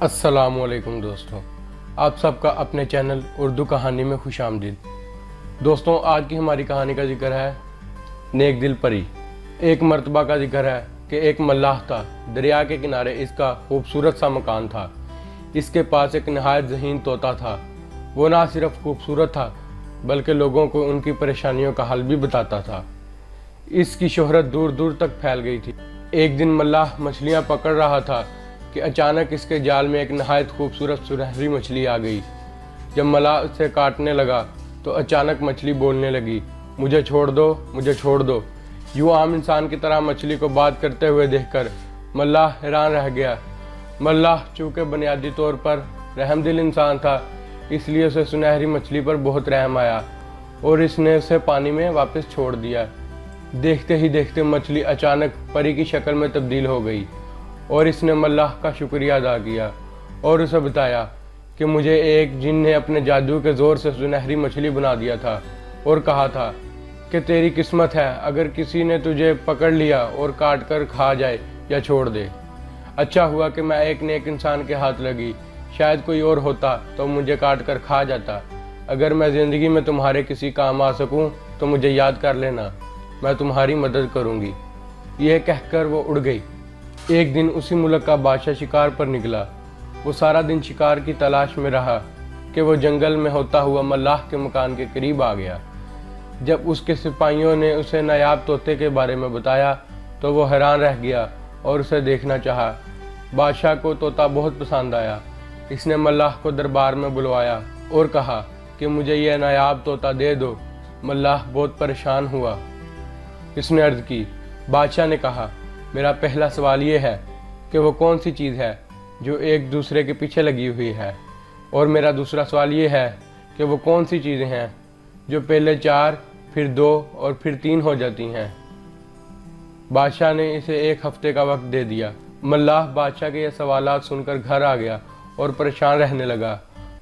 السلام علیکم دوستوں، آپ سب کا اپنے چینل اردو کہانی میں خوش آمدید۔ دوستوں، آج کی ہماری کہانی کا ذکر ہے نیک دل پری۔ ایک مرتبہ کا ذکر ہے کہ ایک ملاح تھا، دریا کے کنارے اس کا خوبصورت سا مکان تھا۔ اس کے پاس ایک نہایت ذہین طوطا تھا۔ وہ نہ صرف خوبصورت تھا بلکہ لوگوں کو ان کی پریشانیوں کا حل بھی بتاتا تھا۔ اس کی شہرت دور دور تک پھیل گئی تھی۔ ایک دن ملاح مچھلیاں پکڑ رہا تھا کہ اچانک اس کے جال میں ایک نہایت خوبصورت سنہری مچھلی آ گئی۔ جب ملاح اسے کاٹنے لگا تو اچانک مچھلی بولنے لگی، مجھے چھوڑ دو، مجھے چھوڑ دو۔ یوں عام انسان کی طرح مچھلی کو بات کرتے ہوئے دیکھ کر ملاح حیران رہ گیا۔ ملاح چونکہ بنیادی طور پر رحم دل انسان تھا، اس لیے اسے سنہری مچھلی پر بہت رحم آیا اور اس نے اسے پانی میں واپس چھوڑ دیا۔ دیکھتے ہی دیکھتے مچھلی اچانک پری کی شکل میں تبدیل ہو گئی اور اس نے ملاح کا شکریہ ادا کیا اور اسے بتایا کہ مجھے ایک جن نے اپنے جادو کے زور سے سنہری مچھلی بنا دیا تھا اور کہا تھا کہ تیری قسمت ہے اگر کسی نے تجھے پکڑ لیا اور کاٹ کر کھا جائے یا چھوڑ دے۔ اچھا ہوا کہ میں ایک نیک انسان کے ہاتھ لگی، شاید کوئی اور ہوتا تو مجھے کاٹ کر کھا جاتا۔ اگر میں زندگی میں تمہارے کسی کام آ سکوں تو مجھے یاد کر لینا، میں تمہاری مدد کروں گی۔ یہ کہہ کر وہ اڑ گئی۔ ایک دن اسی ملک کا بادشاہ شکار پر نکلا۔ وہ سارا دن شکار کی تلاش میں رہا کہ وہ جنگل میں ہوتا ہوا ملاح کے مکان کے قریب آ گیا۔ جب اس کے سپاہیوں نے اسے نایاب طوطے کے بارے میں بتایا تو وہ حیران رہ گیا اور اسے دیکھنا چاہا۔ بادشاہ کو طوطا بہت پسند آیا۔ اس نے ملاح کو دربار میں بلوایا اور کہا کہ مجھے یہ نایاب طوطا دے دو۔ ملاح بہت پریشان ہوا۔ اس نے عرض کی، بادشاہ نے کہا، میرا پہلا سوال یہ ہے کہ وہ کون سی چیز ہے جو ایک دوسرے کے پیچھے لگی ہوئی ہے، اور میرا دوسرا سوال یہ ہے کہ وہ کون سی چیزیں ہیں جو پہلے 4 پھر 2 اور پھر 3 ہو جاتی ہیں۔ بادشاہ نے اسے 1 ہفتے کا وقت دے دیا۔ ملاح بادشاہ کے یہ سوالات سن کر گھر آ گیا اور پریشان رہنے لگا۔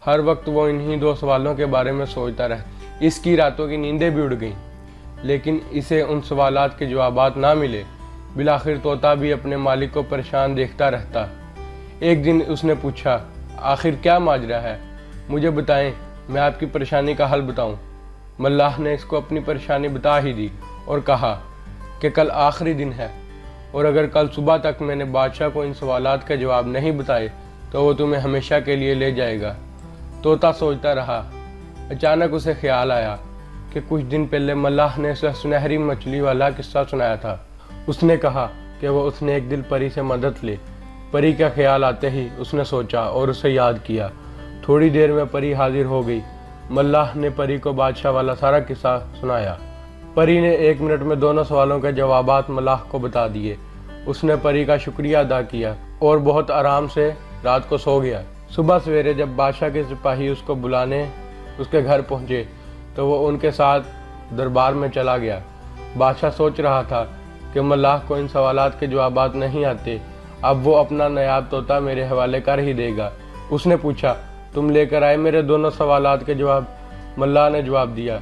ہر وقت وہ انہی 2 سوالوں کے بارے میں سوچتا رہتا۔ اس کی راتوں کی نیندیں بھی اڑ گئیں، لیکن اسے ان سوالات کے جوابات نہ ملے۔ بالآخر طوطا بھی اپنے مالک کو پریشان دیکھتا رہتا۔ ایک دن اس نے پوچھا، آخر کیا ماجرا ہے؟ مجھے بتائیں، میں آپ کی پریشانی کا حل بتاؤں۔ ملاح نے اس کو اپنی پریشانی بتا ہی دی اور کہا کہ کل آخری دن ہے اور اگر کل صبح تک میں نے بادشاہ کو ان سوالات کے جواب نہیں بتائے تو وہ تمہیں ہمیشہ کے لیے لے جائے گا۔ طوطا سوچتا رہا۔ اچانک اسے خیال آیا کہ کچھ دن پہلے ملاح نے اسے سنہری مچھلی والا قصہ سنایا تھا۔ اس نے کہا کہ وہ اس نیک دل پری سے مدد لے۔ پری کا خیال آتے ہی اس نے سوچا اور اسے یاد کیا۔ تھوڑی دیر میں پری حاضر ہو گئی۔ ملاح نے پری کو بادشاہ والا سارا قصہ سنایا۔ پری نے 1 منٹ میں دونوں سوالوں کے جوابات ملاح کو بتا دیے۔ اس نے پری کا شکریہ ادا کیا اور بہت آرام سے رات کو سو گیا۔ صبح سویرے جب بادشاہ کے سپاہی اس کو بلانے اس کے گھر پہنچے تو وہ ان کے ساتھ دربار میں چلا گیا۔ بادشاہ سوچ رہا تھا کہ ملاح کو ان سوالات کے جوابات نہیں آتے، اب وہ اپنا نایاب طوطا میرے حوالے کر ہی دے گا۔ اس نے پوچھا، تم لے کر آئے میرے دونوں سوالات کے جواب؟ ملاح نے جواب دیا،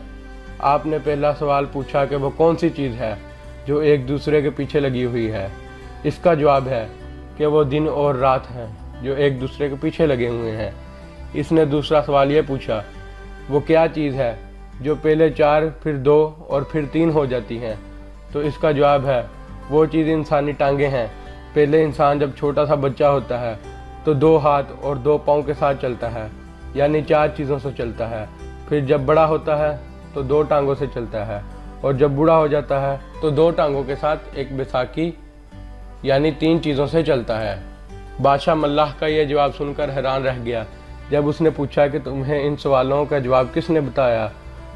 آپ نے پہلا سوال پوچھا کہ وہ کون سی چیز ہے جو ایک دوسرے کے پیچھے لگی ہوئی ہے۔ اس کا جواب ہے کہ وہ دن اور رات ہیں جو ایک دوسرے کے پیچھے لگے ہوئے ہیں۔ اس نے دوسرا سوال یہ پوچھا، وہ کیا چیز ہے جو پہلے 4 پھر 2 اور پھر 3 ہو جاتی ہیں؟ تو اس کا جواب ہے، وہ چیز انسانی ٹانگیں ہیں۔ پہلے انسان جب چھوٹا سا بچہ ہوتا ہے تو 2 ہاتھ اور 2 پاؤں کے ساتھ چلتا ہے، یعنی 4 چیزوں سے چلتا ہے۔ پھر جب بڑا ہوتا ہے تو 2 ٹانگوں سے چلتا ہے، اور جب بوڑھا ہو جاتا ہے تو 2 ٹانگوں کے ساتھ ایک بیساکھی یعنی 3 چیزوں سے چلتا ہے۔ بادشاہ ملاح کا یہ جواب سن کر حیران رہ گیا۔ جب اس نے پوچھا کہ تمہیں ان سوالوں کا جواب کس نے بتایا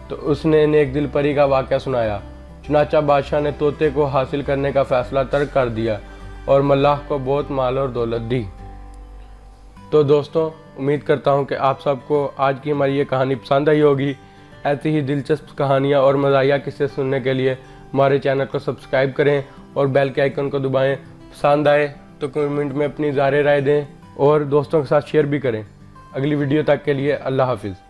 تو اس نے نیک دل پری کا واقعہ سنایا۔ چنانچہ بادشاہ نے طوطے کو حاصل کرنے کا فیصلہ ترک کر دیا اور ملاح کو بہت مال اور دولت دی۔ تو دوستوں، امید کرتا ہوں کہ آپ سب کو آج کی ہماری یہ کہانی پسند آئی ہوگی۔ ایسی ہی دلچسپ کہانیاں اور مزاحیہ قصے سننے کے لیے ہمارے چینل کو سبسکرائب کریں اور بیل کے آئیکن کو دبائیں۔ پسند آئے تو کمنٹ میں اپنی ظاہر رائے دیں اور دوستوں کے ساتھ شیئر بھی کریں۔ اگلی ویڈیو تک کے لیے اللہ حافظ۔